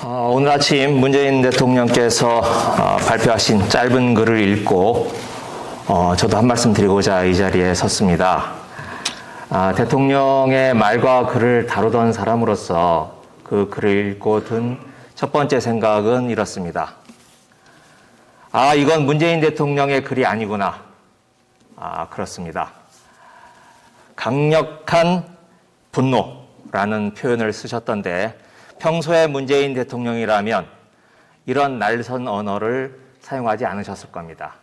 오늘 아침 문재인 대통령께서 발표하신 짧은 글을 읽고 저도 한 말씀 드리고자 이 자리에 섰습니다. 대통령의 말과 글을 다루던 사람으로서 그 글을 읽고 든 첫 번째 생각은 이렇습니다. 이건 문재인 대통령의 글이 아니구나. 그렇습니다. 강력한 분노라는 표현을 쓰셨던데 평소에 문재인 대통령이라면 이런 날선 언어를 사용하지 않으셨을 겁니다.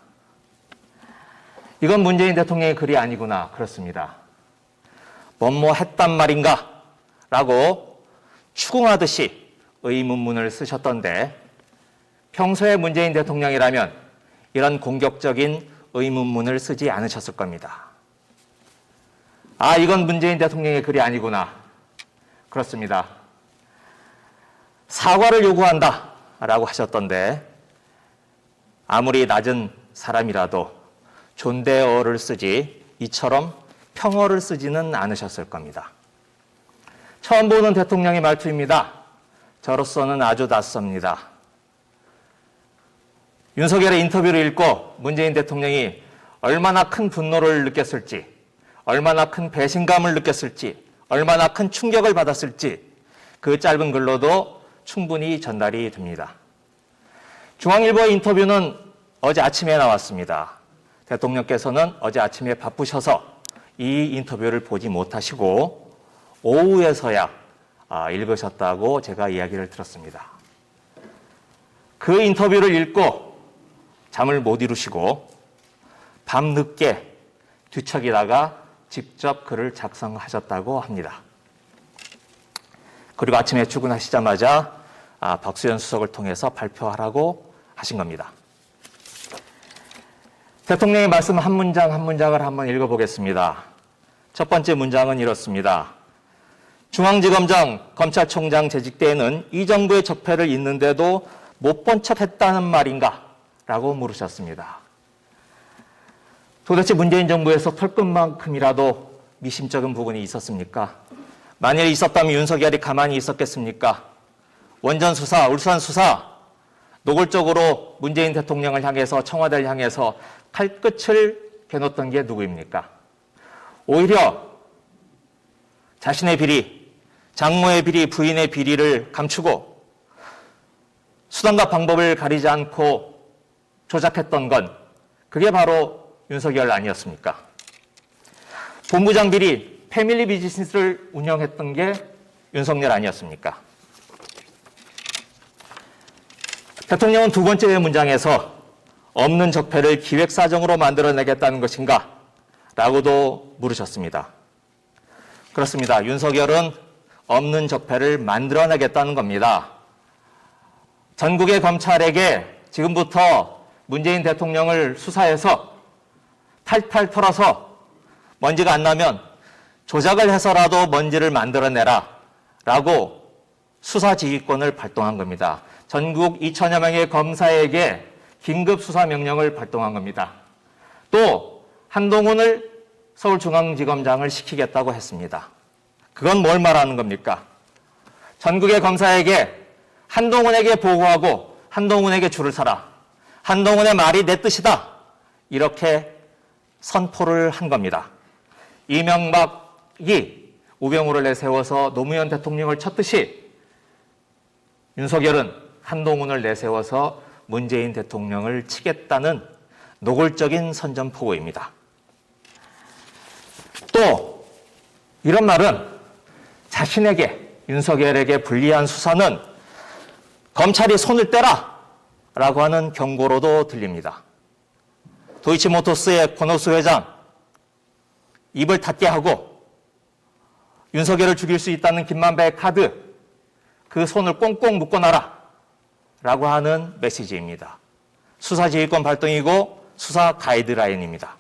이건 문재인 대통령의 글이 아니구나. 그렇습니다. 뭐뭐 했단 말인가? 라고 추궁하듯이 의문문을 쓰셨던데 평소에 문재인 대통령이라면 이런 공격적인 의문문을 쓰지 않으셨을 겁니다. 이건 문재인 대통령의 글이 아니구나. 그렇습니다. 사과를 요구한다 라고 하셨던데 아무리 낮은 사람이라도 존대어를 쓰지 이처럼 평어를 쓰지는 않으셨을 겁니다. 처음 보는 대통령의 말투입니다. 저로서는 아주 낯섭니다. 윤석열의 인터뷰를 읽고 문재인 대통령이 얼마나 큰 분노를 느꼈을지, 얼마나 큰 배신감을 느꼈을지, 얼마나 큰 충격을 받았을지 그 짧은 글로도 충분히 전달이 됩니다. 중앙일보의 인터뷰는 어제 아침에 나왔습니다. 대통령께서는 어제 아침에 바쁘셔서 이 인터뷰를 보지 못하시고 오후에서야 읽으셨다고 제가 이야기를 들었습니다. 그 인터뷰를 읽고 잠을 못 이루시고 밤늦게 뒤척이다가 직접 글을 작성하셨다고 합니다. 그리고 아침에 출근하시자마자 박수현 수석을 통해서 발표하라고 하신 겁니다. 대통령의 말씀 한 문장 한 문장을 한번 읽어보겠습니다. 첫 번째 문장은 이렇습니다. 중앙지검장, 검찰총장 재직 때에는 이 정부의 적폐를 있는데도 못 본 척 했다는 말인가? 라고 물으셨습니다. 도대체 문재인 정부에서 털끝만큼이라도 미심쩍은 부분이 있었습니까? 만일 있었다면 윤석열이 가만히 있었겠습니까? 원전 수사, 울산 수사, 노골적으로 문재인 대통령을 향해서 청와대를 향해서 칼끝을 겨눴던 게 누구입니까? 오히려 자신의 비리, 장모의 비리, 부인의 비리를 감추고 수단과 방법을 가리지 않고 조작했던 건 그게 바로 윤석열 아니었습니까? 본부장 비리, 패밀리 비즈니스를 운영했던 게 윤석열 아니었습니까? 대통령은 두 번째 문장에서 없는 적폐를 기획사정으로 만들어내겠다는 것인가? 라고도 물으셨습니다. 그렇습니다. 윤석열은 없는 적폐를 만들어내겠다는 겁니다. 전국의 검찰에게 지금부터 문재인 대통령을 수사해서 탈탈 털어서 먼지가 안 나면 조작을 해서라도 먼지를 만들어내라 라고 수사지휘권을 발동한 겁니다. 전국 2천여 명의 검사에게 긴급 수사 명령을 발동한 겁니다. 또 한동훈을 서울중앙지검장을 시키겠다고 했습니다. 그건 뭘 말하는 겁니까? 전국의 검사에게 한동훈에게 보고하고 한동훈에게 줄을 서라. 한동훈의 말이 내 뜻이다. 이렇게 선포를 한 겁니다. 이명박이 우병우를 내세워서 노무현 대통령을 쳤듯이 윤석열은 한동훈을 내세워서 문재인 대통령을 치겠다는 노골적인 선전포고입니다. 또 이런 말은 자신에게 윤석열에게 불리한 수사는 검찰이 손을 떼라 라고 하는 경고로도 들립니다. 도이치모터스의 권오수 회장 입을 닫게 하고 윤석열을 죽일 수 있다는 김만배의 카드 그 손을 꽁꽁 묶어놔라 라고 하는 메시지입니다. 수사지휘권 발동이고 수사 가이드라인입니다.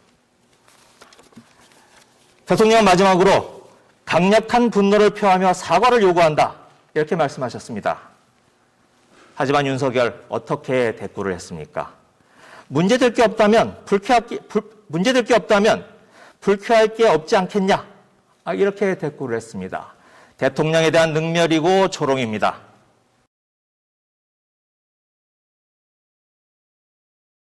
대통령은 마지막으로 강력한 분노를 표하며 사과를 요구한다 이렇게 말씀하셨습니다. 하지만 윤석열 어떻게 대꾸를 했습니까? 문제될 게 없다면 불쾌할 게 없지 않겠냐? 이렇게 대꾸를 했습니다. 대통령에 대한 능멸이고 조롱입니다.